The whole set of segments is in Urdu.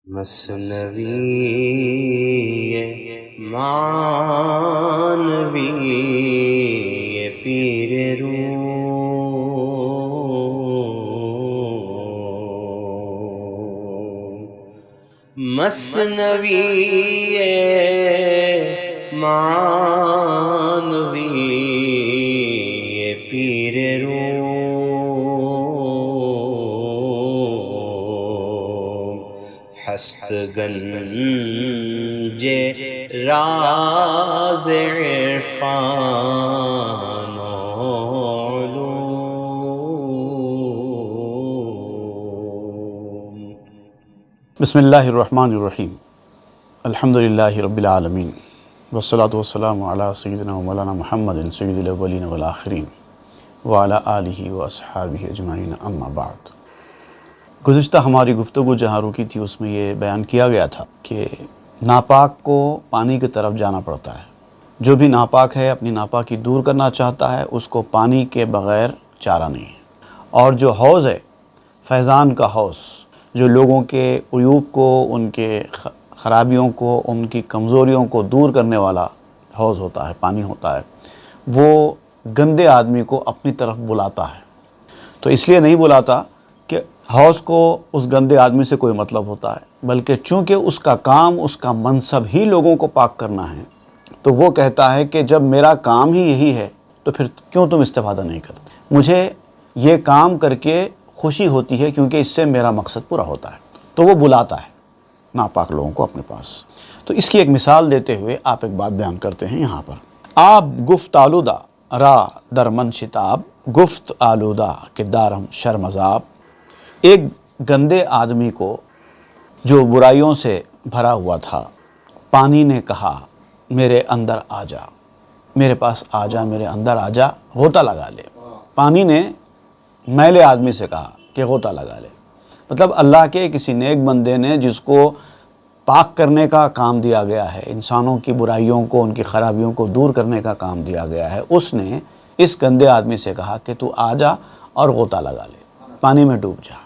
مثنوی معنوی پیر روم، مثنوی معنوی پیر روم، ہست گنج راز عرفان و علوم۔ بسم اللہ الرحمن الرحیم، الحمدللہ رب العالمین، والصلاة والسلام علی سیدنا و مولانا محمد سید الاولین والآخرین وعلی آلہ واصحابہ اجمعین، اما بعد۔ گزشتہ ہماری گفتگو جہاں رکی تھی اس میں یہ بیان کیا گیا تھا کہ ناپاک کو پانی کی طرف جانا پڑتا ہے۔ جو بھی ناپاک ہے اپنی ناپاکی دور کرنا چاہتا ہے اس کو پانی کے بغیر چارہ نہیں ہے۔ اور جو حوض ہے، فیضان کا حوض، جو لوگوں کے عیوب کو، ان کے خرابیوں کو، ان کی کمزوریوں کو دور کرنے والا حوض ہوتا ہے، پانی ہوتا ہے، وہ گندے آدمی کو اپنی طرف بلاتا ہے۔ تو اس لیے نہیں بلاتا کہ حوض کو اس گندے آدمی سے کوئی مطلب ہوتا ہے، بلکہ چونکہ اس کا کام، اس کا منصب ہی لوگوں کو پاک کرنا ہے، تو وہ کہتا ہے کہ جب میرا کام ہی یہی ہے تو پھر کیوں تم استفادہ نہیں کرتے؟ مجھے یہ کام کر کے خوشی ہوتی ہے کیونکہ اس سے میرا مقصد پورا ہوتا ہے، تو وہ بلاتا ہے ناپاک لوگوں کو اپنے پاس۔ تو اس کی ایک مثال دیتے ہوئے آپ ایک بات بیان کرتے ہیں یہاں پر۔ آب گفت آلودہ را در من شتاب، گفت آلودہ کہ دارم شرم عذاب۔ ایک گندے آدمی کو جو برائیوں سے بھرا ہوا تھا، پانی نے کہا میرے اندر آ جا، میرے پاس آ جا، میرے اندر آ جا، غوطہ لگا لے۔ پانی نے میلے آدمی سے کہا کہ غوطہ لگا لے، مطلب اللہ کے کسی نیک بندے نے جس کو پاک کرنے کا کام دیا گیا ہے، انسانوں کی برائیوں کو، ان کی خرابیوں کو دور کرنے کا کام دیا گیا ہے، اس نے اس گندے آدمی سے کہا کہ تو آ جا اور غوطہ لگا لے، پانی میں ڈوب جا۔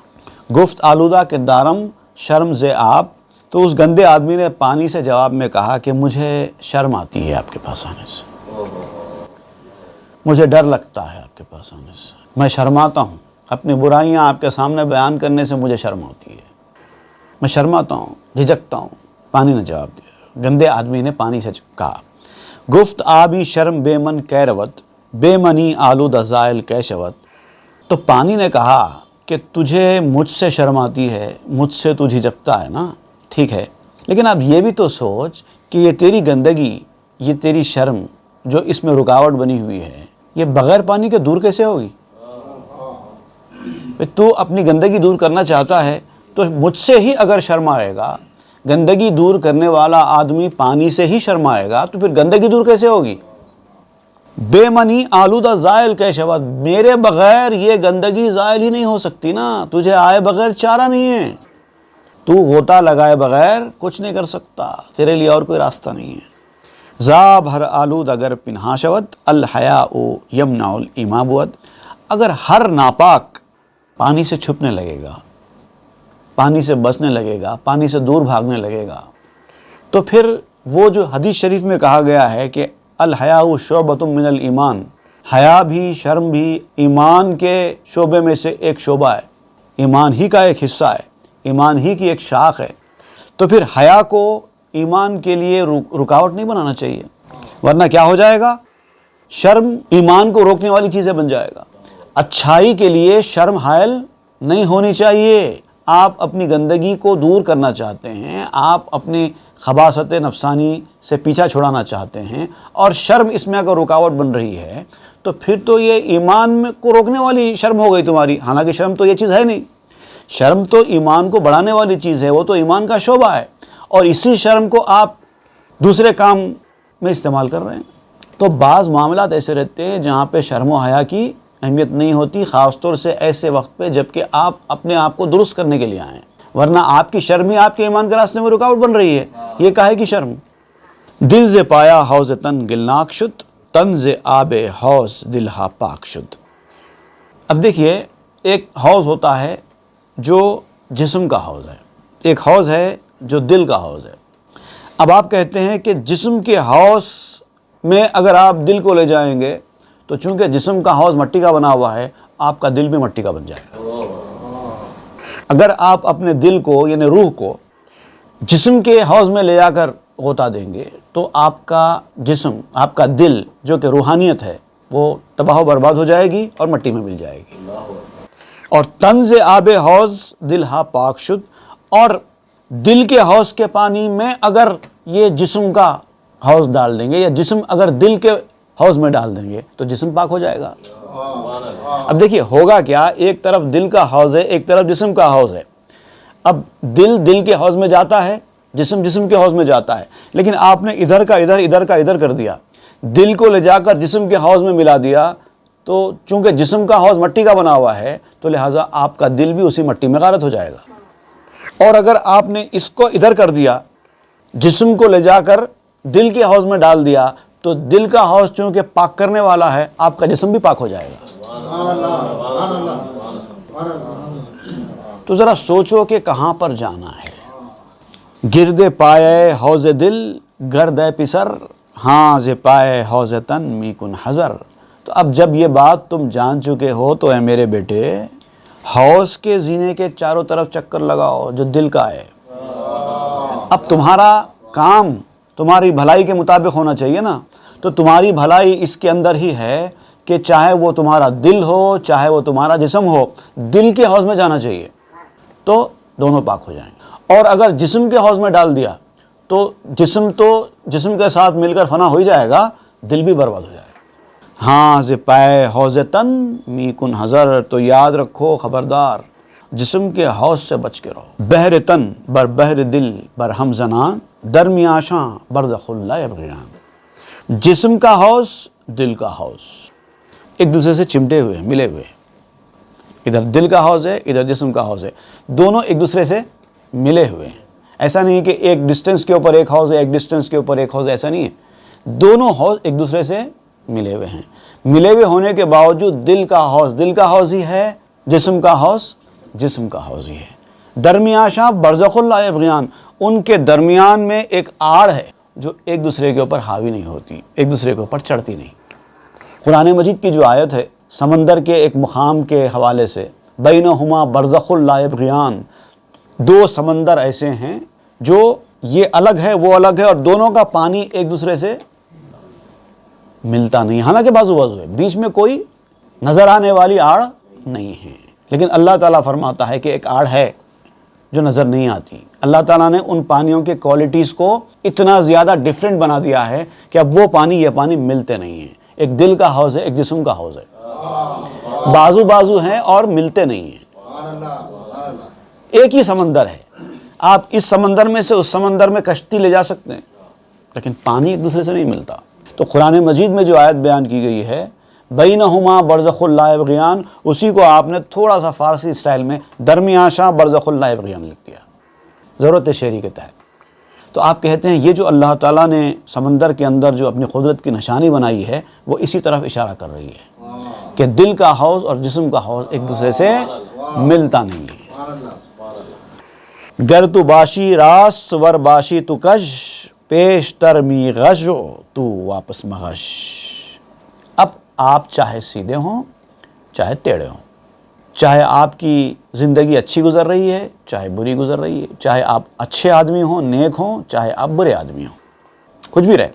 گفت آلودہ کہ دارم شرم ز آب، تو اس گندے آدمی نے پانی سے جواب میں کہا کہ مجھے شرم آتی ہے آپ کے پاس آنے سے، مجھے ڈر لگتا ہے آپ کے پاس آنے سے، میں شرماتا ہوں، اپنی برائیاں آپ کے سامنے بیان کرنے سے مجھے شرم ہوتی ہے، میں شرماتا ہوں، جھجکتا ہوں۔ پانی نے جواب دیا، گندے آدمی نے پانی سے کہا گفت آبی شرم بے من کیروت، بے منی آلودہ زائل کیشوت۔ تو پانی نے کہا کہ تجھے مجھ سے شرم آتی ہے، مجھ سے تو جھجکتا ہے نا، ٹھیک ہے، لیکن اب یہ بھی تو سوچ کہ یہ تیری گندگی، یہ تیری شرم جو اس میں رکاوٹ بنی ہوئی ہے، یہ بغیر پانی کے دور کیسے ہوگی؟ تو اپنی گندگی دور کرنا چاہتا ہے تو مجھ سے ہی اگر شرمائے گا، گندگی دور کرنے والا آدمی پانی سے ہی شرمائے گا تو پھر گندگی دور کیسے ہوگی؟ بے منی آلودہ زائل کیشوت، میرے بغیر یہ گندگی زائل ہی نہیں ہو سکتی نا، تجھے آئے بغیر چارہ نہیں ہے، تو غوطہ لگائے بغیر کچھ نہیں کر سکتا، تیرے لیے اور کوئی راستہ نہیں ہے۔ زاب ہر آلود اگر پنہا شود، الحیاء یمنع الایما بود۔ اگر ہر ناپاک پانی سے چھپنے لگے گا، پانی سے بچنے لگے گا، پانی سے دور بھاگنے لگے گا، تو پھر وہ جو حدیث شریف میں کہا گیا ہے کہ الحیاء شعبۃ من الایمان، حیا بھی، شرم بھی ایمان کے شعبے میں سے ایک شعبہ ہے، ایمان ہی کا ایک حصہ ہے، ایمان ہی کی ایک شاخ ہے۔ تو پھر حیا کو ایمان کے لیے رکاوٹ نہیں بنانا چاہیے، ورنہ کیا ہو جائے گا؟ شرم ایمان کو روکنے والی چیزیں بن جائے گا۔ اچھائی کے لیے شرم حائل نہیں ہونی چاہیے۔ آپ اپنی گندگی کو دور کرنا چاہتے ہیں، آپ اپنی خباثت نفسانی سے پیچھا چھڑانا چاہتے ہیں، اور شرم اس میں اگر رکاوٹ بن رہی ہے تو پھر تو یہ ایمان کو روکنے والی شرم ہو گئی تمہاری، حالانکہ شرم تو یہ چیز ہے نہیں۔ شرم تو ایمان کو بڑھانے والی چیز ہے، وہ تو ایمان کا شعبہ ہے، اور اسی شرم کو آپ دوسرے کام میں استعمال کر رہے ہیں۔ تو بعض معاملات ایسے رہتے ہیں جہاں پہ شرم و حیا کی اہمیت نہیں ہوتی، خاص طور سے ایسے وقت پہ جب کہ آپ اپنے آپ کو درست کرنے کے لیے آئے ہیں، ورنہ آپ کی شرم ہی آپ کے ایمان کے راستے میں رکاوٹ بن رہی ہے۔ یہ کاہے کی شرم؟ دل ز پایا حوض تن گلناک شد، تن ز آب حوض دل ہا پاک شد۔ اب دیکھیے، ایک حوض ہوتا ہے جو جسم کا حوض ہے، ایک حوض ہے جو دل کا حوض ہے۔ اب آپ کہتے ہیں کہ جسم کے حوض میں اگر آپ دل کو لے جائیں گے تو چونکہ جسم کا حوض مٹی کا بنا ہوا ہے، آپ کا دل بھی مٹی کا بن جائے گا۔ اگر آپ اپنے دل کو یعنی روح کو جسم کے حوض میں لے جا کر غوطہ دیں گے تو آپ کا جسم، آپ کا دل جو کہ روحانیت ہے، وہ تباہ و برباد ہو جائے گی اور مٹی میں مل جائے گی۔ اور طنز آب حوض دل ہا پاک شد، اور دل کے حوض کے پانی میں اگر یہ جسم کا حوض ڈال دیں گے یا جسم اگر دل کے حوض میں ڈال دیں گے تو جسم پاک ہو جائے گا۔ اب دیکھیے ہوگا کیا، ایک طرف دل کا حوض ہے، ایک طرف جسم کا حوض ہے۔ اب دل کے حوض میں جاتا ہے، جسم کے حوض میں جاتا ہے، لیکن آپ نے ادھر کا ادھر، ادھر کا ادھر کر دیا، دل کو لے جا کر جسم کے حوض میں ملا دیا، تو چونکہ جسم کا حوض مٹی کا بنا ہوا ہے تو لہٰذا آپ کا دل بھی اسی مٹی میں غارت ہو جائے گا۔ اور اگر آپ نے اس کو ادھر کر دیا، جسم کو لے جا کر دل کے حوض میں ڈال دیا، تو دل کا حوض چونکہ پاک کرنے والا ہے، آپ کا جسم بھی پاک ہو جائے گا۔ تو ذرا سوچو کہ کہاں پر جانا ہے۔ گرد پائے حوض دل گرد پسر، ہاں ز پائے حوض تن می کن حذر۔ تو اب جب یہ بات تم جان چکے ہو تو اے میرے بیٹے، حوض کے زینے کے چاروں طرف چکر لگاؤ جو دل کا ہے۔ اب تمہارا کام تمہاری بھلائی کے مطابق ہونا چاہیے نا، تو تمہاری بھلائی اس کے اندر ہی ہے کہ چاہے وہ تمہارا دل ہو چاہے وہ تمہارا جسم ہو، دل کے حوض میں جانا چاہیے تو دونوں پاک ہو جائیں گے۔ اور اگر جسم کے حوض میں ڈال دیا تو جسم کے ساتھ مل کر فنا ہو ہی جائے گا، دل بھی برباد ہو جائے گا۔ ہاں ز پائے حوض تن می کن حذر، تو یاد رکھو خبردار، جسم کے حوض سے بچ کے رہو۔ بحر تن بر بحر دل بر ہم زنان، درمیاشاں برزخ لا یبغیان۔ جسم کا حوض، دل کا حوض ایک دوسرے سے چمٹے ہوئے ہیں، ملے ہوئے ہیں۔ ادھر دل کا حوض ہے، ادھر جسم کا حوض ہے، دونوں ایک دوسرے سے ملے ہوئے ہیں۔ ایسا نہیں کہ ایک ڈسٹنس کے اوپر ایک حوض ہے، ایک ڈسٹنس کے اوپر ایک حوض ہے، ایسا نہیں ہے، دونوں حوض ایک دوسرے سے ملے ہوئے ہیں۔ ملے ہوئے ہونے کے باوجود دل کا حوض ہی ہے، جسم کا حوض جسم کا حوض ہی ہے۔ درمیاشاں برزخ لا یبغیان، ان کے درمیان میں ایک آڑ ہے جو ایک دوسرے کے اوپر حاوی نہیں ہوتی، ایک دوسرے کے اوپر چڑھتی نہیں۔ قرآن مجید کی جو آیت ہے سمندر کے ایک مقام کے حوالے سے، بینہما برزخ لا یبغیان، دو سمندر ایسے ہیں جو یہ الگ ہے وہ الگ ہے، اور دونوں کا پانی ایک دوسرے سے ملتا نہیں، حالانکہ بازو بازو ہے، بیچ میں کوئی نظر آنے والی آڑ نہیں ہے، لیکن اللہ تعالیٰ فرماتا ہے کہ ایک آڑ ہے جو نظر نہیں آتی۔ اللہ تعالیٰ نے ان پانیوں کے کوالٹیز کو اتنا زیادہ ڈیفرنٹ بنا دیا ہے کہ اب وہ پانی یہ پانی ملتے نہیں ہیں۔ ایک دل کا حوض ہے، ایک جسم کا حوض ہے، بازو بازو ہیں اور ملتے نہیں ہیں، ایک ہی سمندر ہے۔ آپ اس سمندر میں سے اس سمندر میں کشتی لے جا سکتے ہیں لیکن پانی ایک دوسرے سے نہیں ملتا۔ تو قرآن مجید میں جو آیت بیان کی گئی ہے بینہما برزخ لا یبغیان، اسی کو آپ نے تھوڑا سا فارسی اسٹائل میں درمیاشاں برزخ لا یبغیان لکھ دیا، ضرورت شعری کے تحت۔ تو آپ کہتے ہیں یہ جو اللہ تعالیٰ نے سمندر کے اندر جو اپنی قدرت کی نشانی بنائی ہے وہ اسی طرف اشارہ کر رہی ہے کہ دل کا حوض اور جسم کا حوض ایک دوسرے سے ملتا نہیں ہے۔ گر تو باشی راست ور باشی تو کش، پیش تر می غش تو واپس مغش۔ اب آپ چاہے سیدھے ہوں چاہے ٹیڑھے ہوں، چاہے آپ کی زندگی اچھی گزر رہی ہے چاہے بری گزر رہی ہے، چاہے آپ اچھے آدمی ہوں نیک ہوں چاہے آپ برے آدمی ہوں، کچھ بھی رہے،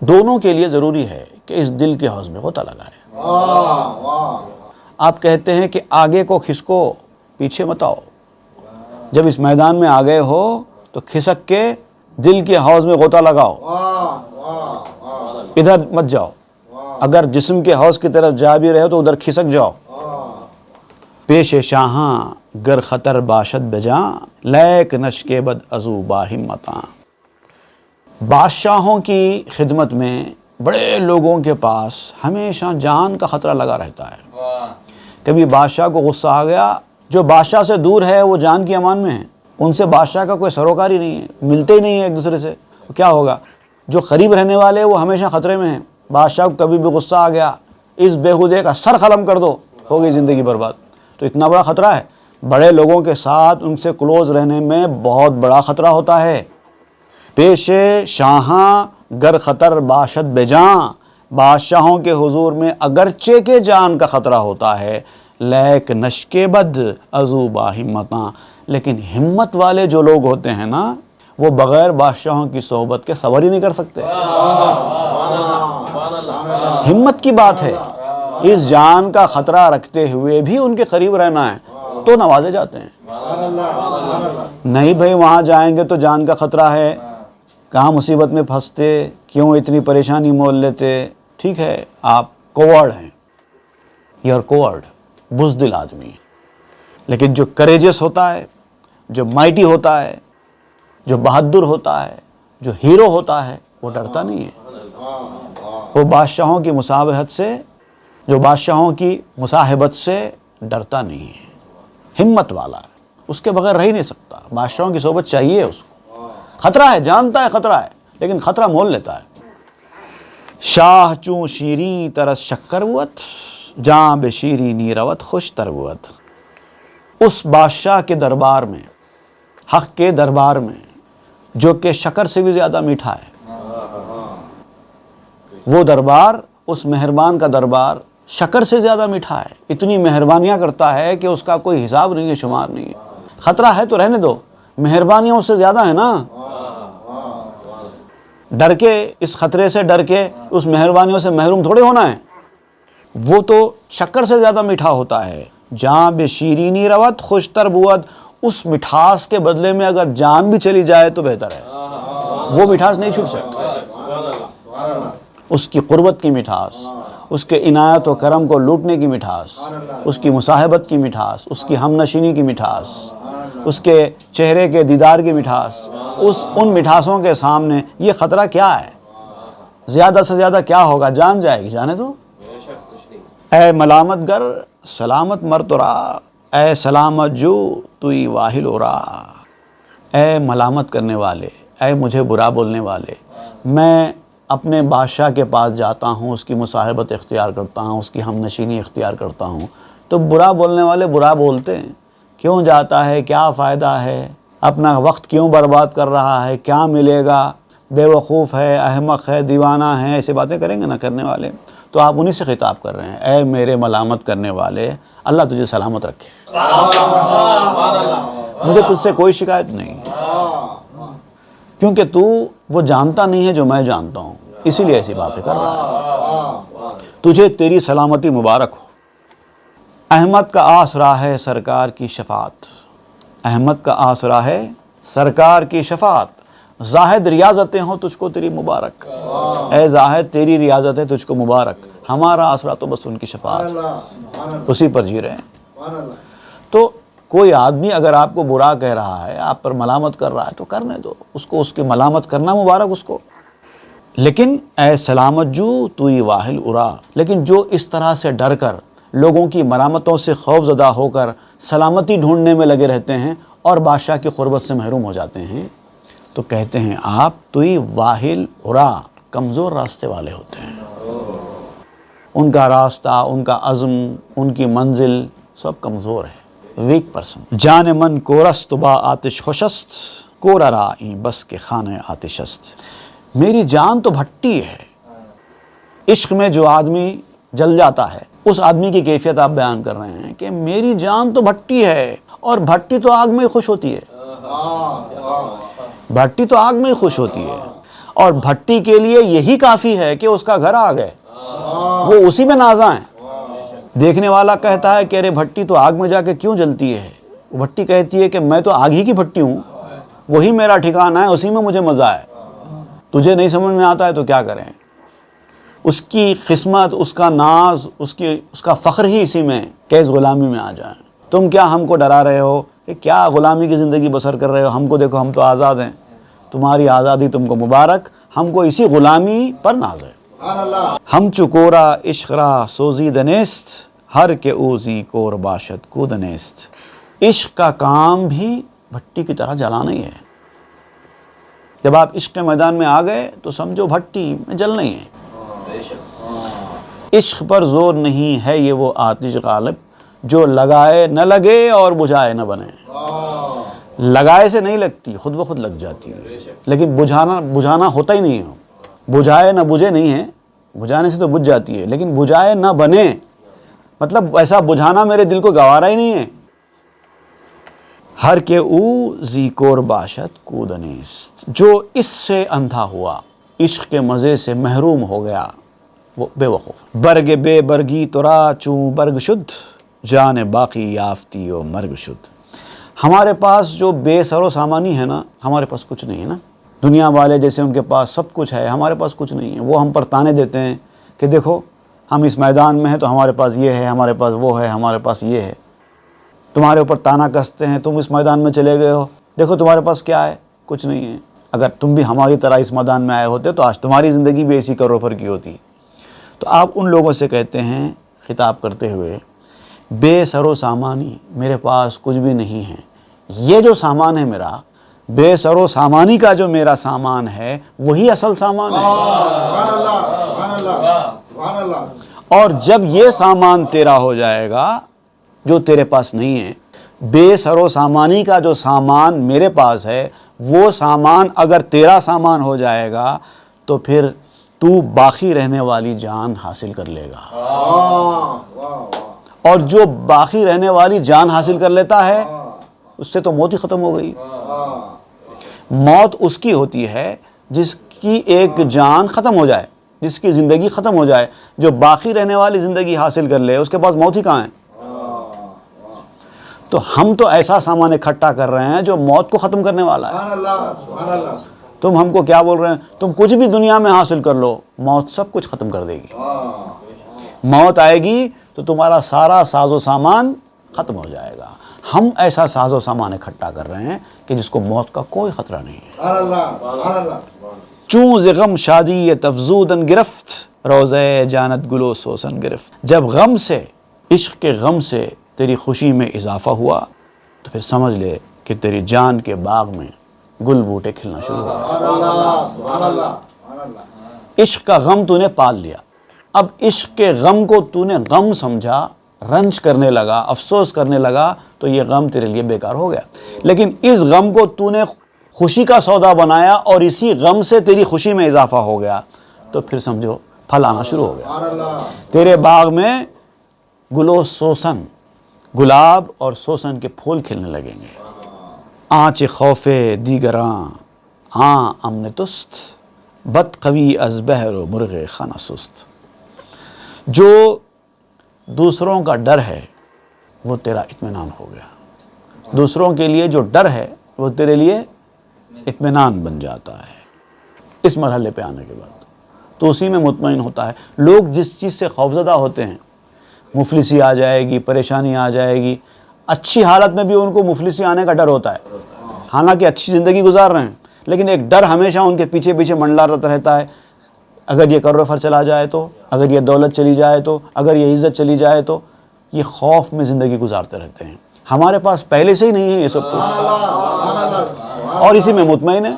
دونوں کے لیے ضروری ہے کہ اس دل کے حوض میں غوطہ لگائے۔ آپ کہتے ہیں کہ آگے کو کھسکو پیچھے مت آؤ، جب اس میدان میں آ گئے ہو تو کھسک کے دل کے حوض میں غوطہ لگاؤ، ادھر مت جاؤ، اگر جسم کے حوض کی طرف جا بھی رہے ہو تو ادھر کھسک جاؤ۔ پیش شاہاں گر خطر باشد بجاں، لیک نش کے بد ازو باہمتاں۔ بادشاہوں کی خدمت میں بڑے لوگوں کے پاس ہمیشہ جان کا خطرہ لگا رہتا ہے۔ کبھی بادشاہ کو غصہ آ گیا، جو بادشاہ سے دور ہے وہ جان کی امان میں ہے، ان سے بادشاہ کا کوئی سروکاری نہیں ہے، ملتے ہی نہیں ہیں ایک دوسرے سے، کیا ہوگا؟ جو قریب رہنے والے وہ ہمیشہ خطرے میں ہیں۔ بادشاہ کو کبھی بھی غصہ آ گیا، اس بےہودے کا سر قلم کر دو، ہو گئی زندگی برباد۔ تو اتنا بڑا خطرہ ہے، بڑے لوگوں کے ساتھ ان سے کلوز رہنے میں بہت بڑا خطرہ ہوتا ہے۔ پیش شاہاں گر خطر باشد بجاں، بادشاہوں کے حضور میں اگرچہ کے جان کا خطرہ ہوتا ہے، لیک نشک بد ازو با ہمتاں، لیکن ہمت والے جو لوگ ہوتے ہیں نا، وہ بغیر بادشاہوں کی صحبت کے صبر ہی نہیں کر سکتے۔ ہمت کی بات ہے، اس جان کا خطرہ رکھتے ہوئے بھی ان کے قریب رہنا ہے تو نوازے جاتے ہیں۔ نہیں بھائی وہاں جائیں گے تو جان کا خطرہ ہے، کہاں مصیبت میں پھنستے، کیوں اتنی پریشانی مول لیتے۔ ٹھیک ہے آپ کوورڈ ہیں، یو آر کوورڈ، بزدل آدمی ہے، لیکن جو کریجس ہوتا ہے، جو مائٹی ہوتا ہے، جو بہادر ہوتا ہے، جو ہیرو ہوتا ہے، وہ ڈرتا نہیں ہے۔ وہ بادشاہوں کی مصاحبت سے ڈرتا نہیں ہے، ہمت والا ہے، اس کے بغیر رہ ہی نہیں سکتا۔ بادشاہوں کی صحبت چاہیے اس کو، خطرہ ہے، جانتا ہے خطرہ ہے، لیکن خطرہ مول لیتا ہے۔ شاہ چوں شیریں ترس شکر بوت، جاں بے شیرینی روت خوش تر بوت۔ اس بادشاہ کے دربار میں، حق کے دربار میں، جو کہ شکر سے بھی زیادہ میٹھا ہے، وہ دربار، اس مہربان کا دربار شکر سے زیادہ میٹھا ہے، اتنی مہربانیاں کرتا ہے کہ اس کا کوئی حساب نہیں ہے، شمار نہیں ہے۔ خطرہ ہے تو رہنے دو، مہربانیاں اس سے زیادہ ہیں نا۔ ڈر کے، اس خطرے سے ڈر کے اس مہربانیوں سے محروم تھوڑے ہونا ہے، وہ تو شکر سے زیادہ میٹھا ہوتا ہے۔ جاں بے شیرینی روت خوش تر بوت، اس مٹھاس کے بدلے میں اگر جان بھی چلی جائے تو بہتر ہے، وہ مٹھاس نہیں چھوٹ سکتی۔ اس کی قربت کی مٹھاس، اس کے عنایت و کرم کو لوٹنے کی مٹھاس، اس کی مصاحبت کی مٹھاس، اس کی ہم نشینی کی مٹھاس، اس کے چہرے کے دیدار کی مٹھاس، ان مٹھاسوں کے سامنے یہ خطرہ کیا ہے؟ زیادہ سے زیادہ کیا ہوگا؟ جان جائے گی، جانے دو۔ اے ملامت گر سلامت مرترا، اے سلامت جو توئی واہل اورا۔ اے ملامت کرنے والے، اے مجھے برا بولنے والے، میں اپنے بادشاہ کے پاس جاتا ہوں، اس کی مصاحبت اختیار کرتا ہوں، اس کی ہم نشینی اختیار کرتا ہوں، تو برا بولنے والے برا بولتے ہیں، کیوں جاتا ہے، کیا فائدہ ہے، اپنا وقت کیوں برباد کر رہا ہے، کیا ملے گا، بے وقوف ہے، احمق ہے، دیوانہ ہے، ایسی باتیں کریں گے نا کرنے والے۔ تو آپ انہی سے خطاب کر رہے ہیں، اے میرے ملامت کرنے والے، اللہ تجھے سلامت رکھے، مجھے تجھ سے کوئی شکایت نہیں، کیونکہ تو وہ جانتا نہیں ہے جو میں جانتا ہوں، اسی لیے ایسی باتیں کر رہا ہے۔ تجھے تیری سلامتی مبارک ہو۔ احمد کا آسرا ہے سرکار کی شفاعت، احمد کا آسرا ہے سرکار کی شفاعت، زاہد ریاضتیں ہوں تجھ کو تیری مبارک، اے زاہد تیری ریاضت ہے تجھ کو مبارک، ہمارا آسرا تو بس ان کی شفاعت، اسی پر جی رہے ہیں۔ تو کوئی آدمی اگر آپ کو برا کہہ رہا ہے، آپ پر ملامت کر رہا ہے تو کرنے دو اس کو، اس کی ملامت کرنا مبارک اس کو، لیکن اے سلامت جو توئی واہل ارا، لیکن جو اس طرح سے ڈر کر، لوگوں کی مرامتوں سے خوف زدہ ہو کر سلامتی ڈھونڈنے میں لگے رہتے ہیں اور بادشاہ کی قربت سے محروم ہو جاتے ہیں، تو کہتے ہیں آپ توئی واہل ارا، کمزور راستے والے ہوتے ہیں، ان کا راستہ، ان کا عزم، ان کی منزل سب کمزور ہے، ویک پرسن۔ جان من کورست با آتش خوشست، کور رائی بس کے خانہ آتشست۔ میری جان تو بھٹی ہے۔ عشق میں جو آدمی جل جاتا ہے، اس آدمی کی کیفیت آپ بیان کر رہے ہیں کہ میری جان تو بھٹی ہے، اور بھٹی تو آگ میں ہی خوش ہوتی ہے، بھٹی تو آگ میں ہی خوش ہوتی ہے، اور بھٹی کے لیے یہی کافی ہے کہ اس کا گھر آگ ہے، وہ اسی میں نازاں ہے۔ دیکھنے والا کہتا ہے کہ ارے بھٹی تو آگ میں جا کے کیوں جلتی ہے؟ بھٹی کہتی ہے کہ میں تو آگ ہی کی بھٹی ہوں، وہی میرا ٹھکانہ ہے، اسی میں مجھے مزہ ہے، تجھے نہیں سمجھ میں آتا ہے تو کیا کریں۔ اس کی قسمت، اس کا ناز، اس کا فخر ہی اسی میں کہ اس غلامی میں آ جائیں۔ تم کیا ہم کو ڈرا رہے ہو کہ کیا غلامی کی زندگی بسر کر رہے ہو؟ ہم کو دیکھو، ہم تو آزاد ہیں، تمہاری آزادی تم کو مبارک، ہم کو اسی غلامی پر ناز ہے۔ ہم چکورا عشق را سوزی دنیست، ہر کے اوزی کور باشد کو دنیست۔ عشق کا کام بھی بھٹی کی طرح جلانا ہی ہے۔ جب آپ عشق کے میدان میں آ گئے تو سمجھو بھٹی میں جلنا ہی ہے۔ عشق پر زور نہیں ہے یہ وہ آتش غالب، جو لگائے نہ لگے اور بجھائے نہ بنے۔ لگائے سے نہیں لگتی، خود بخود لگ جاتی ہے، لیکن بجھانا ہوتا ہی نہیں ہے۔ بجھائے نہ بجھے نہیں ہے، بجھانے سے تو بجھ جاتی ہے، لیکن بجھائے نہ بنے مطلب ایسا بجھانا میرے دل کو گوارا ہی نہیں ہے۔ ہر کے او زی کور باشد کودنیست، جو اس سے اندھا ہوا، عشق کے مزے سے محروم ہو گیا، وہ بے وقوف۔ برگ بے برگی ترا چوں برگ شد، جان باقی یافتی و مرگ شد۔ ہمارے پاس جو بے سر و سامانی ہے نا، ہمارے پاس کچھ نہیں ہے نا۔ دنیا والے جیسے ان کے پاس سب کچھ ہے، ہمارے پاس کچھ نہیں ہے۔ وہ ہم پر تانے دیتے ہیں کہ دیکھو ہم اس میدان میں ہیں تو ہمارے پاس یہ ہے، ہمارے پاس وہ ہے، ہمارے پاس یہ ہے۔ تمہارے اوپر تانا کستے ہیں، تم اس میدان میں چلے گئے ہو، دیکھو تمہارے پاس کیا ہے، کچھ نہیں ہے۔ اگر تم بھی ہماری طرح اس میدان میں آئے ہوتے تو آج تمہاری زندگی بھی ایسی کرو فر کی ہوتی۔ تو آپ ان لوگوں سے کہتے ہیں خطاب کرتے ہوئے، بے سر و سامانی، میرے پاس کچھ بھی نہیں ہے۔ یہ جو سامان ہے میرا، بے سر و سامانی کا جو میرا سامان ہے وہی اصل سامان ہے۔ اور جب یہ سامان تیرا ہو جائے گا جو تیرے پاس نہیں ہے، بے سر و سامانی کا جو سامان میرے پاس ہے وہ سامان اگر تیرا سامان ہو جائے گا تو پھر تو باقی رہنے والی جان حاصل کر لے گا۔ اور جو باقی رہنے والی جان حاصل کر لیتا ہے اس سے تو موت ہی ختم ہو گئی۔ موت اس کی ہوتی ہے جس کی ایک جان ختم ہو جائے، جس کی زندگی ختم ہو جائے۔ جو باقی رہنے والی زندگی حاصل کر لے اس کے پاس موت ہی کہاں ہے۔ تو ہم تو ایسا سامان اکٹھا کر رہے ہیں جو موت کو ختم کرنے والا ہے۔ تم ہم کو کیا بول رہے ہیں؟ تم کچھ بھی دنیا میں حاصل کر لو، موت سب کچھ ختم کر دے گی۔ موت آئے گی تو تمہارا سارا ساز و سامان ختم ہو جائے گا۔ ہم ایسا ساز و سامان اکٹھا کر رہے ہیں کہ جس کو موت کا کوئی خطرہ نہیں ہے۔ چوں ز غم شادی تفزودن گرفت، روزے جانت گلو سوسن گرفت۔ جب غم سے، عشق کے غم سے تیری خوشی میں اضافہ ہوا تو پھر سمجھ لے کہ تیری جان کے باغ میں گل بوٹے کھلنا شروع ہو گئے۔ عشق کا غم تو نے پال لیا، اب عشق کے غم کو تو نے غم سمجھا، رنج کرنے لگا، افسوس کرنے لگا تو یہ غم تیرے لیے بیکار ہو گیا۔ لیکن اس غم کو تو نے خوشی کا سودا بنایا اور اسی غم سے تیری خوشی میں اضافہ ہو گیا تو پھر سمجھو پھل آنا شروع ہو گیا۔ تیرے باغ میں گلو سوسن، گلاب اور سوسن کے پھول کھلنے لگیں گے۔ آنچ خوف دیگراں آں امن تست، بد قوی از بہر و مرغ خانہ سست۔ جو دوسروں کا ڈر ہے وہ تیرا اطمینان ہو گیا۔ دوسروں کے لیے جو ڈر ہے وہ تیرے لیے اطمینان بن جاتا ہے۔ اس مرحلے پہ آنے کے بعد تو اسی میں مطمئن ہوتا ہے۔ لوگ جس چیز سے خوفزدہ ہوتے ہیں، مفلسی آ جائے گی، پریشانی آ جائے گی، اچھی حالت میں بھی ان کو مفلسی آنے کا ڈر ہوتا ہے، حالانکہ اچھی زندگی گزار رہے ہیں، لیکن ایک ڈر ہمیشہ ان کے پیچھے پیچھے منڈلاتا رہتا ہے۔ اگر یہ کر و فر چلا جائے تو، اگر یہ دولت چلی جائے تو، اگر یہ عزت چلی جائے تو، یہ خوف میں زندگی گزارتے رہتے ہیں۔ ہمارے پاس پہلے سے ہی نہیں ہے یہ سب کچھ اور اسی میں مطمئن ہے۔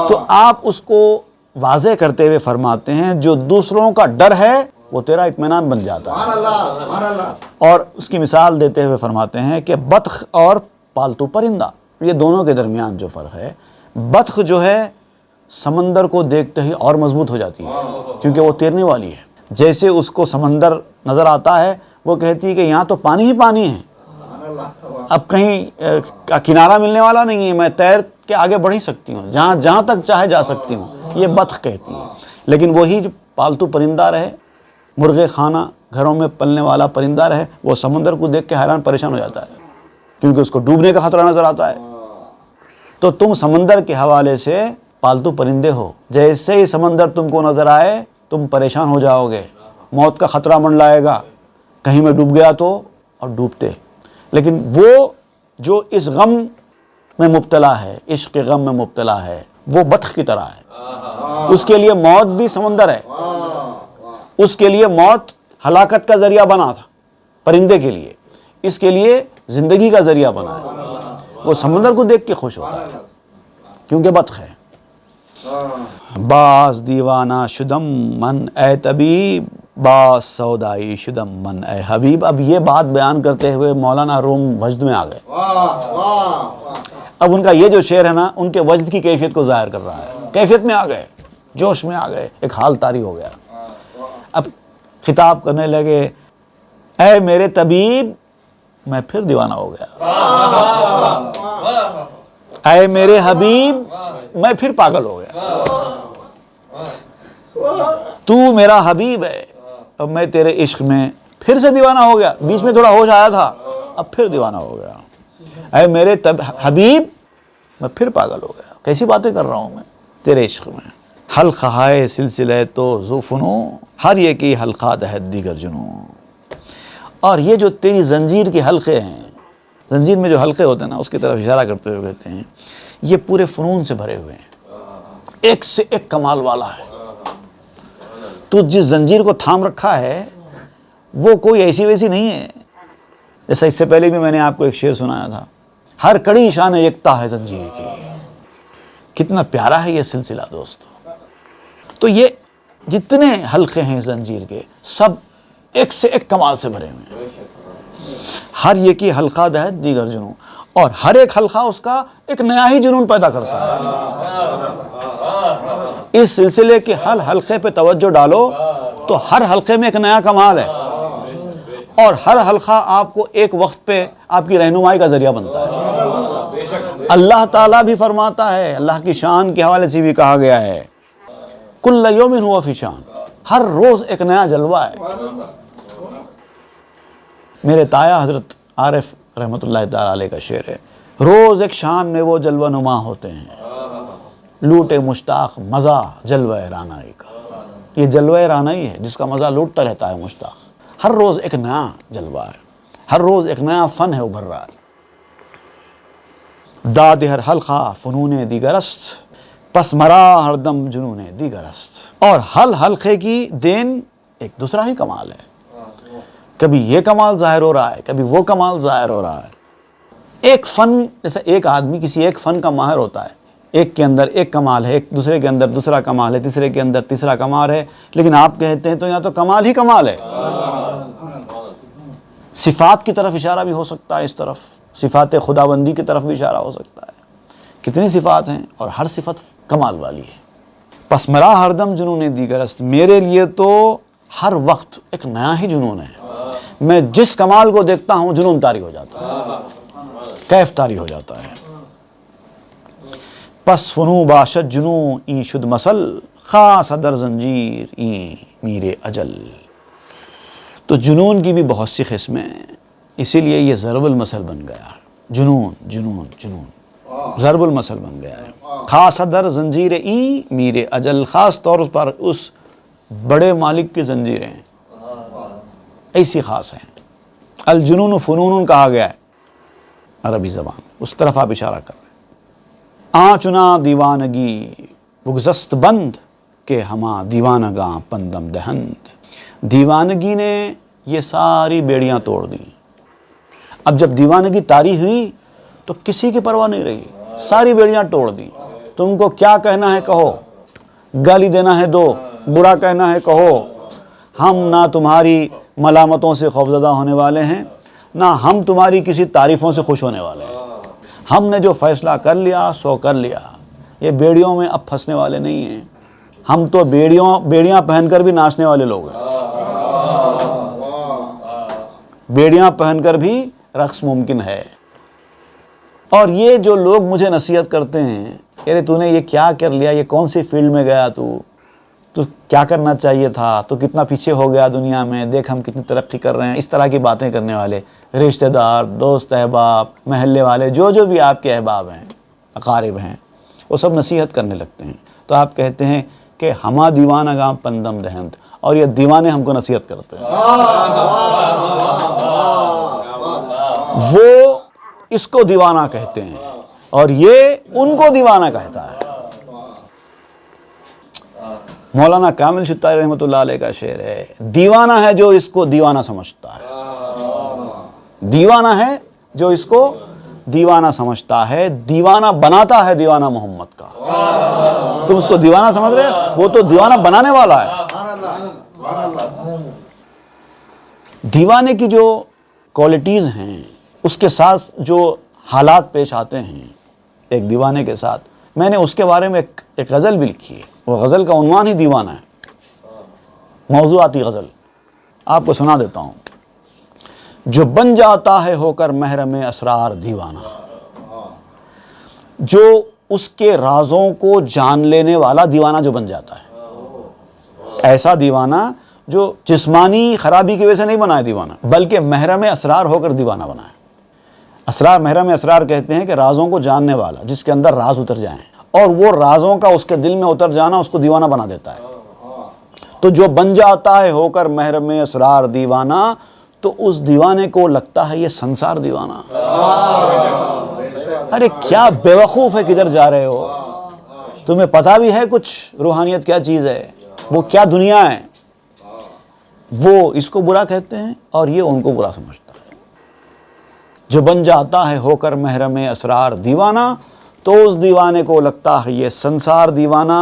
تو آپ اس کو واضح کرتے ہوئے فرماتے ہیں جو دوسروں کا ڈر ہے وہ تیرا اطمینان بن جاتا ہے۔ اور اس کی مثال دیتے ہوئے فرماتے ہیں کہ بطخ اور پالتو پرندہ، یہ دونوں کے درمیان جو فرق ہے، بطخ جو ہے سمندر کو دیکھتے ہی اور مضبوط ہو جاتی ہے کیونکہ وہ تیرنے والی ہے۔ جیسے اس کو سمندر نظر آتا ہے وہ کہتی ہے کہ یہاں تو پانی ہی پانی ہے، اب کہیں کنارہ ملنے والا نہیں ہے، میں تیر کے آگے بڑھ ہی سکتی ہوں، جہاں تک چاہے جا سکتی ہوں، یہ بطخ کہتی ہے۔ لیکن وہی جو پالتو پرندہ رہے، مرغے خانہ گھروں میں پلنے والا پرندہ رہے، وہ سمندر کو دیکھ کے حیران پریشان ہو جاتا ہے کیونکہ اس کو ڈوبنے کا خطرہ نظر آتا ہے۔ تو تم سمندر کے حوالے سے پالتو پرندے ہو، جیسے ہی سمندر تم کو نظر آئے تم پریشان ہو جاؤ گے، موت کا خطرہ منڈلائے گا، کہیں میں ڈوب گیا تو، اور ڈوبتے۔ لیکن وہ جو اس غم میں مبتلا ہے، عشق کے غم میں مبتلا ہے، وہ بطخ کی طرح ہے، اس کے لیے موت بھی سمندر ہے، اس کے لیے موت ہلاکت کا ذریعہ بنا تھا، پرندے کے لیے اس کے لیے زندگی کا ذریعہ بنا ہے، وہ سمندر کو دیکھ کے خوش ہوتا ہے کیونکہ بطخ ہے۔ باز دیوانہ شدم من اے طبیب، باس سودائی شدم من اے حبیب. اب یہ بات بیان کرتے ہوئے مولانا روم وجد میں آ گئے. اب ان کا یہ جو شعر ہے نا ان کے وجد کی کیفیت کو ظاہر کر رہا ہے. کیفیت میں آ گئے, جوش میں آ گئے, ایک حال طاری ہو گیا. اب خطاب کرنے لگے, اے میرے طبیب میں پھر دیوانہ ہو گیا, اے میرے حبیب میں پھر پاگل ہو گیا. تو میرا حبیب ہے, اب میں تیرے عشق میں پھر سے دیوانہ ہو گیا. بیچ میں تھوڑا ہوش آیا تھا, اب پھر دیوانہ ہو گیا. اے میرے حبیب میں پھر پاگل ہو گیا. کیسی باتیں کر رہا ہوں میں تیرے عشق میں. حلقہ ہائے سلسلہ تو ذوفنو, ہر یہ کی حلقہ دہد دیگر جنوں. اور یہ جو تیری زنجیر کے حلقے ہیں, زنجیر میں جو حلقے ہوتے ہیں نا اس کی طرف اشارہ کرتے ہوئے کہتے ہیں یہ پورے فنون سے بھرے ہوئے ہیں, ایک سے ایک کمال والا ہے. تو جس زنجیر کو تھام رکھا ہے وہ کوئی ایسی ویسی نہیں ہے. جیسا اس سے پہلے بھی میں نے آپ کو ایک شعر سنایا تھا, ہر کڑی شان یکتا ہے زنجیر کی. کتنا پیارا ہے یہ سلسلہ دوستو. تو یہ جتنے حلقے ہیں زنجیر کے سب ایک سے ایک کمال سے بھرے ہوئے ہیں. ہر یہ کی حلقہ دہد دیگر جنوں, اور ہر ایک حلقہ اس کا ایک نیا ہی جنون پیدا کرتا ہے. اس سلسلے کے ہر حلقے پہ توجہ ڈالو تو ہر حلقے میں ایک نیا کمال ہے, اور ہر حلقہ آپ کو ایک وقت پہ آپ کی رہنمائی کا ذریعہ بنتا ہے. اللہ تعالیٰ بھی فرماتا ہے, اللہ کی شان کے حوالے سے بھی کہا گیا ہے, کل یوم ہوا فی شان, ہر روز ایک نیا جلوہ ہے. میرے تایا حضرت عارف رحمۃ اللہ تعالیٰ علیہ کا شعر ہے, روز ایک شان میں وہ جلوہ نما ہوتے ہیں, لوٹے مشتاق مزہ جلوہ رانائی کا. یہ جلوہ رانائی ہے جس کا مزہ لوٹتا رہتا ہے مشتاق. ہر روز ایک نیا جلوہ ہے, ہر روز ایک نیا فن ہے ابھر رہا ہے. داد ہر حلقہ فنون دیگر است, پس مرا ہر دم جنون دیگر است. اور ہر حلقے کی دین ایک دوسرا ہی کمال ہے. کبھی یہ کمال ظاہر ہو رہا ہے, کبھی وہ کمال ظاہر ہو رہا ہے. ایک فن, جیسے ایک آدمی کسی ایک فن کا ماہر ہوتا ہے, ایک کے اندر ایک کمال ہے, ایک دوسرے کے اندر دوسرا کمال ہے, تیسرے کے اندر تیسرا کمال ہے, لیکن آپ کہتے ہیں تو یہاں تو کمال ہی کمال ہے. صفات کی طرف اشارہ بھی ہو سکتا ہے, اس طرف صفات خداوندی کی طرف بھی اشارہ ہو سکتا ہے. کتنی صفات ہیں اور ہر صفت کمال والی ہے. پس مرا ہر دم جنون دیگر است, میرے لیے تو ہر وقت ایک نیا ہی جنون ہے. میں جس کمال کو دیکھتا ہوں جنون طاری ہو جاتا ہے, کیف طاری ہو جاتا ہے. پس فنو باشد جنو ای شد مسل, خاص در زنجیر ای میر اجل. تو جنون کی بھی بہت سی قسمیں ہیں, اسی لیے یہ ضرب المثل بن گیا. جنون جنون جنون ضرب المثل بن گیا ہے. خاص در زنجیر ای میر اجل, خاص طور پر اس بڑے مالک کی زنجیریں ایسی خاص ہیں. الجنون فنون کہا گیا ہے عربی زبان, اس طرف آپ اشارہ کر رہے ہیں. آنچنا دیوانگی بگزست بند, کہ ہما دیوانگاں پندم دہند. دیوانگی نے یہ ساری بیڑیاں توڑ دیں. اب جب دیوانگی طاری ہوئی تو کسی کی پرواہ نہیں رہی, ساری بیڑیاں توڑ دیں. تم کو کیا کہنا ہے کہو, گالی دینا ہے دو, برا کہنا ہے کہو, ہم نہ تمہاری ملامتوں سے خوفزدہ ہونے والے ہیں, نہ ہم تمہاری کسی تعریفوں سے خوش ہونے والے ہیں. ہم نے جو فیصلہ کر لیا سو کر لیا. یہ بیڑیوں میں اب پھنسنے والے نہیں ہیں, ہم تو بیڑیاں پہن کر بھی ناچنے والے لوگ ہیں. بیڑیاں پہن کر بھی رقص ممکن ہے. اور یہ جو لوگ مجھے نصیحت کرتے ہیں, ارے تو نے یہ کیا کر لیا, یہ کون سی فیلڈ میں گیا, تو کیا کرنا چاہیے تھا, تو کتنا پیچھے ہو گیا دنیا میں, دیکھ ہم کتنی ترقی کر رہے ہیں. اس طرح کی باتیں کرنے والے رشتہ دار, دوست, احباب, محلے والے, جو بھی آپ کے احباب ہیں, اقارب ہیں, وہ سب نصیحت کرنے لگتے ہیں. تو آپ کہتے ہیں کہ ہما دیوانگاں پندم دہند, اور یہ دیوانے ہم کو نصیحت کرتے ہیں. وہ اس کو دیوانہ کہتے ہیں اور یہ ان کو دیوانہ کہتا ہے. مولانا کامل شتاری رحمۃ اللہ علیہ کا شعر ہے, دیوانہ ہے جو اس کو دیوانہ سمجھتا ہے. دیوانہ ہے جو اس کو دیوانہ سمجھتا ہے, دیوانہ بناتا ہے دیوانہ محمد کا. تم اس کو دیوانہ سمجھ رہے, وہ تو دیوانہ بنانے والا ہے. دیوانے کی جو کوالٹیز ہیں اس کے ساتھ جو حالات پیش آتے ہیں ایک دیوانے کے ساتھ، میں نے اس کے بارے میں ایک غزل بھی لکھی ہے. وہ غزل کا عنوان ہی دیوانہ ہے، موضوعاتی غزل. آپ کو سنا دیتا ہوں. جو بن جاتا ہے ہو کر محرم اسرار دیوانہ، جو اس کے رازوں کو جان لینے والا دیوانہ جو بن جاتا ہے، ایسا دیوانہ جو جسمانی خرابی کی وجہ سے نہیں بنا ہے دیوانہ، بلکہ محرم اسرار ہو کر دیوانہ بنا ہے. اسرار، محرم اسرار کہتے ہیں کہ رازوں کو جاننے والا، جس کے اندر راز اتر جائیں اور وہ رازوں کا اس کے دل میں اتر جانا اس کو دیوانہ بنا دیتا ہے. تو جو بن جاتا ہے ہو کر محرم اسرار دیوانہ، تو اس دیوانے کو لگتا ہے یہ سنسار دیوانہ. ارے کیا بے وقوف ہے، کدھر جا رہے ہو؟ تمہیں پتہ بھی ہے کچھ روحانیت کیا چیز ہے، وہ کیا دنیا ہے؟ وہ اس کو برا کہتے ہیں اور یہ ان کو برا سمجھتا ہے. جو بن جاتا ہے ہو کر محرم اسرار دیوانہ، تو اس دیوانے کو لگتا ہے یہ سنسار دیوانہ.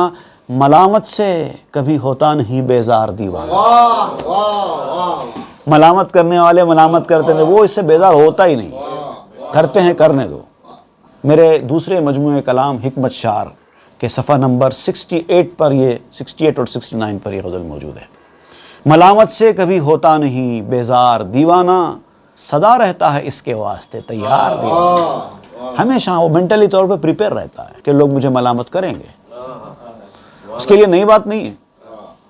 ملامت سے کبھی ہوتا نہیں بیزار دیوانہ. ملامت کرنے والے ملامت کرتے ہیں، وہ اس سے بیزار ہوتا ہی نہیں. کرتے ہیں، کرنے دو. میرے دوسرے مجموعہ کلام حکمت شعر کے صفحہ نمبر 68 پر یہ 68 اور 69 پر یہ غزل موجود ہے. ملامت سے کبھی ہوتا نہیں بیزار دیوانہ، سدا رہتا ہے اس کے واسطے تیار دیوانہ. ہمیشہ وہ مینٹلی طور پہ پریپیئر رہتا ہے کہ لوگ مجھے ملامت کریں گے. اس کے لیے نئی بات نہیں ہے،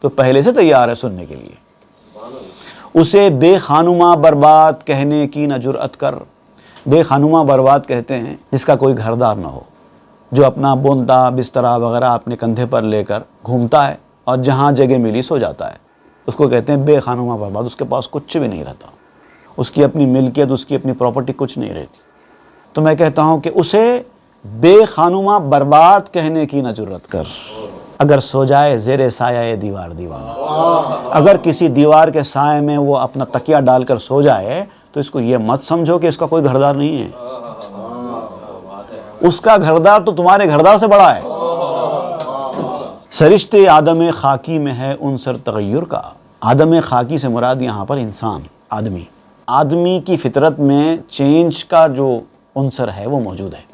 تو پہلے سے تیار ہے سننے کے لیے. اسے بے خانماں برباد کہنے کی نہ جرأت کر. بے خانماں برباد کہتے ہیں جس کا کوئی گھردار نہ ہو، جو اپنا بونتا بسترا وغیرہ اپنے کندھے پر لے کر گھومتا ہے اور جہاں جگہ ملی سو جاتا ہے، اس کو کہتے ہیں بے خانماں برباد. اس کے پاس کچھ بھی نہیں رہتا، اس کی اپنی ملکیت، اس کی اپنی پراپرٹی کچھ نہیں رہتی. تو میں کہتا ہوں کہ اسے بے خانماں برباد کہنے کی نہ جرأت کر. اگر سو جائے زیر سایہ دیوار دیوانہ، اگر کسی دیوار کے سائے میں وہ اپنا تکیہ ڈال کر سو جائے تو اس کو یہ مت سمجھو کہ اس کا کوئی گھردار نہیں ہے. اس کا گھردار تو تمہارے گھردار سے بڑا ہے. سرشتے آدم خاکی میں ہے عنصر تغیر کا. آدم خاکی سے مراد یہاں پر انسان، آدمی کی فطرت میں چینج کا جو عنصر ہے وہ موجود ہے.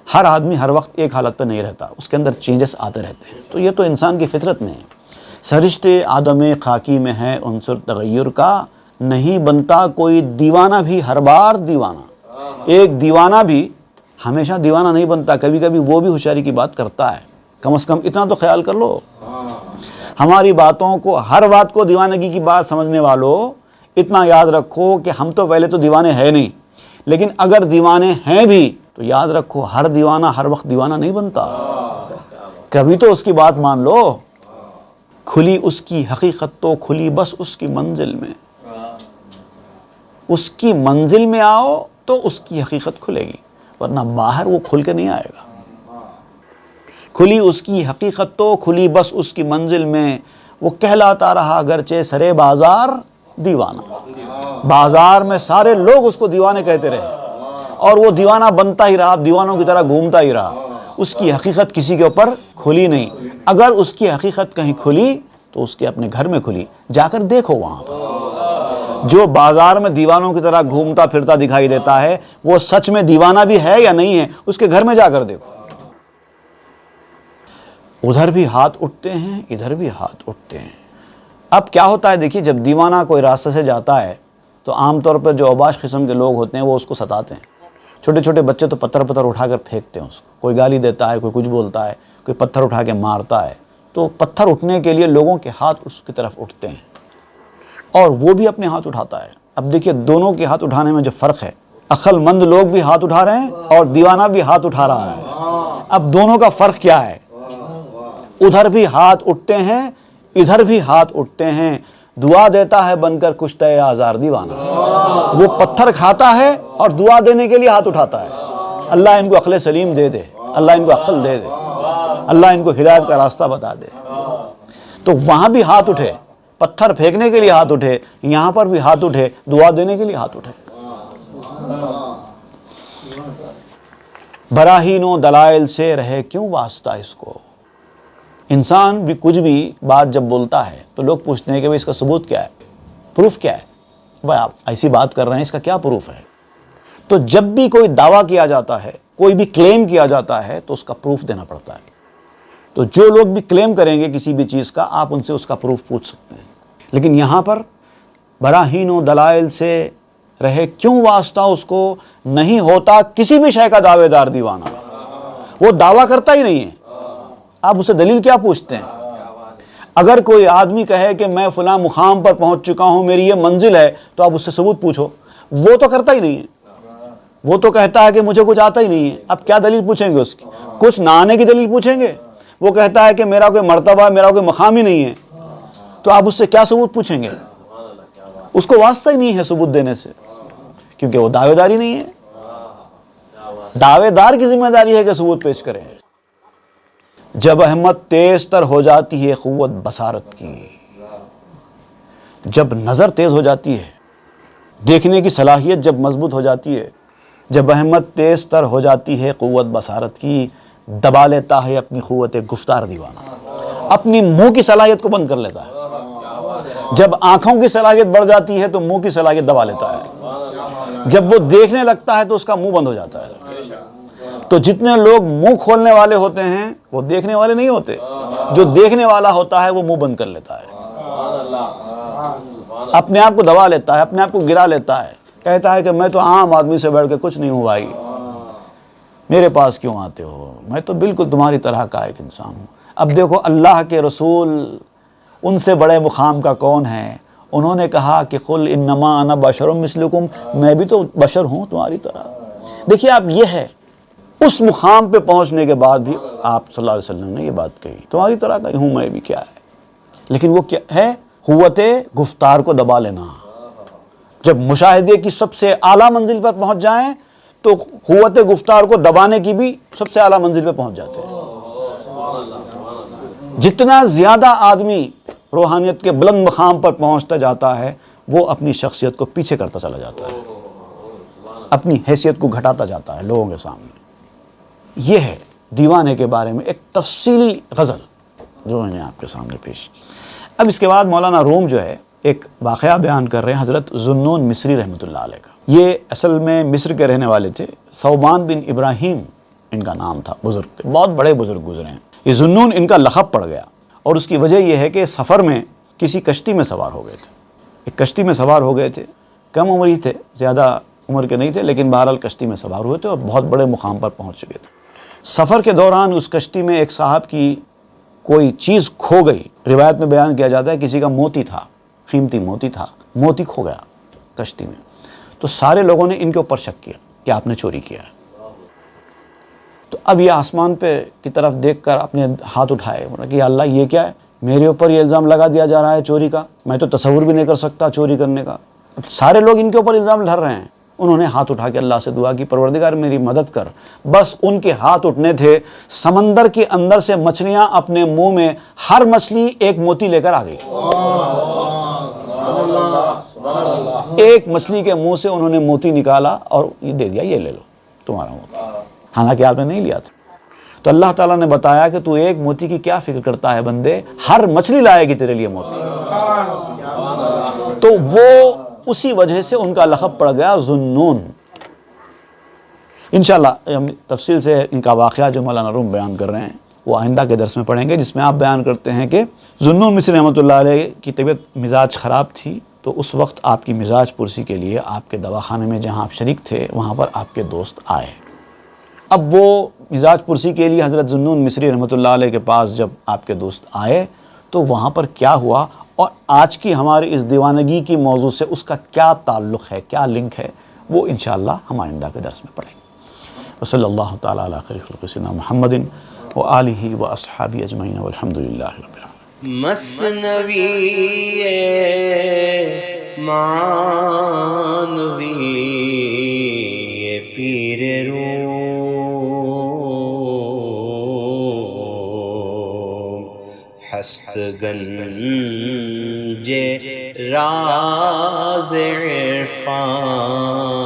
ہر آدمی ہر وقت ایک حالت پہ نہیں رہتا، اس کے اندر چینجز آتے رہتے ہیں. تو یہ تو انسان کی فطرت میں ہے. سرشتے آدم خاکی میں ہے عنصر تغیر کا، نہیں بنتا کوئی دیوانہ بھی ہر بار دیوانہ. ایک دیوانہ بھی ہمیشہ دیوانہ نہیں بنتا، کبھی کبھی وہ بھی ہوشیاری کی بات کرتا ہے. کم از کم اتنا تو خیال کر لو. ہماری باتوں کو، ہر بات کو دیوانگی کی بات سمجھنے والوں، اتنا یاد رکھو کہ ہم تو پہلے تو دیوانے ہیں نہیں، لیکن اگر دیوانے ہیں بھی تو یاد رکھو ہر دیوانہ ہر وقت دیوانہ نہیں بنتا. کبھی تو اس کی بات مان لو. کھلی اس کی حقیقت تو کھلی بس اس کی منزل میں. اس کی منزل میں آؤ تو اس کی حقیقت کھلے گی، ورنہ باہر وہ کھل کے نہیں آئے گا. کھلی اس کی حقیقت تو کھلی بس اس کی منزل میں، وہ کہلاتا رہا اگرچہ سرے بازار دیوانہ. بازار میں سارے لوگ اس کو دیوانے کہتے رہے اور وہ دیوانہ بنتا ہی رہا، دیوانوں کی طرح گھومتا ہی رہا. اس کی حقیقت کسی کے اوپر کھلی نہیں. اگر اس کی حقیقت کہیں کھلی تو اس کے اپنے گھر میں کھلی. جا کر دیکھو وہاں پر جو بازار میں دیوانوں کی طرح گھومتا پھرتا دکھائی دیتا ہے، وہ سچ میں دیوانہ بھی ہے یا نہیں ہے، اس کے گھر میں جا کر دیکھو. ادھر بھی ہاتھ اٹھتے ہیں، ادھر بھی ہاتھ اٹھتے ہیں. اب کیا ہوتا ہے دیکھیے، جب دیوانہ کوئی راستے سے جاتا ہے تو عام طور پر جو اوباش قسم کے لوگ ہوتے ہیں وہ اس کو ستاتے ہیں. چھوٹے چھوٹے بچے تو پتھر اٹھا کر پھینکتے ہیں اس کو. کوئی گالی دیتا ہے، کوئی کچھ بولتا ہے، کوئی پتھر اٹھا کے مارتا ہے. تو پتھر اٹھنے کے لیے لوگوں کے ہاتھ اس کی طرف اٹھتے ہیں اور وہ بھی اپنے ہاتھ اٹھاتا ہے. اب دیکھیے دونوں کے ہاتھ اٹھانے میں جو فرق ہے، عقل مند لوگ بھی ہاتھ اٹھا رہے ہیں اور دیوانہ بھی ہاتھ اٹھا رہا ہے. اب دونوں کا فرق کیا ہے؟ ادھر بھی ہاتھ اٹھتے ہیں، ادھر بھی ہاتھ اٹھتے ہیں. دعا دیتا ہے بن کر کشتہ آزار دیوانہ. وہ پتھر کھاتا ہے اور دعا دینے کے لیے ہاتھ اٹھاتا ہے. اللہ ان کو عقل سلیم دے دے، اللہ ان کو عقل دے دے، اللہ ان کو ہدایت کا راستہ بتا دے. تو وہاں بھی ہاتھ اٹھے، پتھر پھینکنے کے لیے ہاتھ اٹھے، یہاں پر بھی ہاتھ اٹھے، دعا دینے کے لیے ہاتھ اٹھے. براہین و دلائل سے رہے کیوں واسطہ اس کو. انسان بھی کچھ بھی بات جب بولتا ہے تو لوگ پوچھتے ہیں کہ بھئی اس کا ثبوت کیا ہے، پروف کیا ہے. بھائی آپ ایسی بات کر رہے ہیں، اس کا کیا پروف ہے؟ تو جب بھی کوئی دعویٰ کیا جاتا ہے، کوئی بھی کلیم کیا جاتا ہے، تو اس کا پروف دینا پڑتا ہے۔ تو جو لوگ بھی کلیم کریں گے کسی بھی چیز کا، آپ ان سے اس کا پروف پوچھ سکتے ہیں۔ لیکن یہاں پر براہین و دلائل سے رہے کیوں واسطہ اس کو نہیں ہوتا کسی بھی شے کا دعوے دار دیوانہ، وہ دعویٰ کرتا ہی نہیں ہے، آپ اسے دلیل کیا پوچھتے ہیں؟ اگر کوئی آدمی کہے کہ میں فلاں مقام پر پہنچ چکا ہوں، میری یہ منزل ہے، تو آپ اس سے ثبوت پوچھو، وہ تو کرتا ہی نہیں ہے، وہ تو کہتا ہے کہ مجھے کچھ آتا ہی نہیں ہے، اب کیا دلیل پوچھیں گے اس کی؟ کچھ نہ آنے کی دلیل پوچھیں گے؟ وہ کہتا ہے کہ میرا کوئی مرتبہ، میرا کوئی مقام ہی نہیں ہے، تو آپ اس سے کیا ثبوت پوچھیں گے؟ اس کو واسطہ ہی نہیں ہے ثبوت دینے سے، کیونکہ وہ دعوے داری نہیں ہے۔ دعوے دار کی ذمہ داری ہے کہ ثبوت پیش کریں۔ جب ہمت تیز تر ہو جاتی ہے قوت بصارت کی، جب نظر تیز ہو جاتی ہے، دیکھنے کی صلاحیت جب مضبوط ہو جاتی ہے، جب ہمت تیز تر ہو جاتی ہے قوت بصارت کی، دبا لیتا ہے اپنی قوت گفتار دیوانہ، اپنی منہ کی صلاحیت کو بند کر لیتا ہے۔ جب آنکھوں کی صلاحیت بڑھ جاتی ہے تو منہ کی صلاحیت دبا لیتا ہے، جب وہ دیکھنے لگتا ہے تو اس کا منہ بند ہو جاتا ہے۔ تو جتنے لوگ منہ کھولنے والے ہوتے ہیں وہ دیکھنے والے نہیں ہوتے، جو دیکھنے والا ہوتا ہے وہ منہ بند کر لیتا ہے، اپنے آپ کو دبا لیتا ہے، اپنے آپ کو گرا لیتا ہے، کہتا ہے کہ میں تو عام آدمی سے بڑھ کے کچھ نہیں ہوں بھائی، میرے پاس کیوں آتے ہو، میں تو بالکل تمہاری طرح کا ایک انسان ہوں۔ اب دیکھو اللہ کے رسول ان سے بڑے مقام کا کون ہے؟ انہوں نے کہا کہ قل انما انا بشر مثلکم، میں بھی تو بشر ہوں تمہاری طرح۔ دیکھیے آپ، یہ ہے اس مقام پہ پہنچنے کے بعد بھی آپ صلی اللہ علیہ وسلم نے یہ بات کہی، تمہاری طرح کا ہوں میں بھی، کیا ہے؟ لیکن وہ کیا ہے؟ قوت گفتار کو دبا لینا۔ جب مشاہدے کی سب سے اعلیٰ منزل پر پہنچ جائیں تو قوت گفتار کو دبانے کی بھی سب سے اعلیٰ منزل پہ پہنچ جاتے ہیں۔ جتنا زیادہ آدمی روحانیت کے بلند مقام پر پہنچتا جاتا ہے، وہ اپنی شخصیت کو پیچھے کرتا چلا جاتا ہے، اپنی حیثیت کو گھٹاتا جاتا ہے لوگوں کے سامنے۔ یہ ہے دیوانے کے بارے میں ایک تفصیلی غزل جو میں نے آپ کے سامنے پیش کی۔ اب اس کے بعد مولانا روم جو ہے ایک واقعہ بیان کر رہے ہیں حضرت ذوالنون مصری رحمۃ اللہ علیہ کا۔ یہ اصل میں مصر کے رہنے والے تھے، ثوبان بن ابراہیم ان کا نام تھا، بزرگ تھے، بہت بڑے بزرگ گزرے ہیں۔ یہ ذوالنون ان کا لقب پڑ گیا، اور اس کی وجہ یہ ہے کہ سفر میں کسی کشتی میں سوار ہو گئے تھے، ایک کشتی میں سوار ہو گئے تھے، کم عمر ہی تھے، زیادہ عمر کے نہیں تھے، لیکن بہرحال کشتی میں سوار ہوئے تھے اور بہت بڑے مقام پر پہنچ چکے تھے۔ سفر کے دوران اس کشتی میں ایک صاحب کی کوئی چیز کھو گئی، روایت میں بیان کیا جاتا ہے کسی کا موتی تھا، قیمتی موتی تھا، موتی کھو گیا کشتی میں۔ تو سارے لوگوں نے ان کے اوپر شک کیا کہ آپ نے چوری کیا ہے۔ تو اب یہ آسمان پہ کی طرف دیکھ کر اپنے ہاتھ اٹھائے، بولا کہ یا اللہ یہ کیا ہے، میرے اوپر یہ الزام لگا دیا جا رہا ہے چوری کا، میں تو تصور بھی نہیں کر سکتا چوری کرنے کا، اب سارے لوگ ان کے اوپر الزام ڈھر رہے ہیں۔ انہوں نے ہاتھ اٹھا کے اللہ سے دعا کی، پروردگار میری مدد کر۔ بس ان کے ہاتھ اٹھنے تھے، سمندر کے اندر سے مچھلیاں اپنے منہ میں، ہر مچھلی ایک موتی لے کر آ گئی، ایک مچھلی کے منہ سے انہوں نے موتی نکالا اور یہ دے دیا، یہ لے لو تمہارا موتی، حالانکہ آپ نے نہیں لیا تھا۔ تو اللہ تعالیٰ نے بتایا کہ تو ایک موتی کی کیا فکر کرتا ہے بندے، ہر مچھلی لائے گی تیرے لیے موتی۔ تو وہ اسی وجہ سے ان کا لقب پڑ گیا ذوالنون۔ انشاءاللہ ہم تفصیل سے ان کا واقعہ جو مولانا روم بیان کر رہے ہیں وہ آئندہ کے درس میں پڑھیں گے، جس میں آپ بیان کرتے ہیں کہ ذوالنون مصری رحمۃ اللہ علیہ کی طبیعت مزاج خراب تھی، تو اس وقت آپ کی مزاج پرسی کے لیے آپ کے دواخانے میں جہاں آپ شریک تھے وہاں پر آپ کے دوست آئے۔ اب وہ مزاج پرسی کے لیے حضرت ذوالنون مصری رحمۃ اللہ علیہ کے پاس جب آپ کے دوست آئے تو وہاں پر کیا ہوا، اور آج کی ہماری اس دیوانگی کی موضوع سے اس کا کیا تعلق ہے، کیا لنک ہے، وہ انشاءاللہ ہم آئندہ کے درس میں پڑھیں گے۔ وصلی اللہ تعالیٰ علی خیر خلق سیدنا محمد وآلہ واصحابہ اجمعین والحمد للہ رب العالمین۔ مثنوی معنوی پیر روم، ہست گنج راز عرفان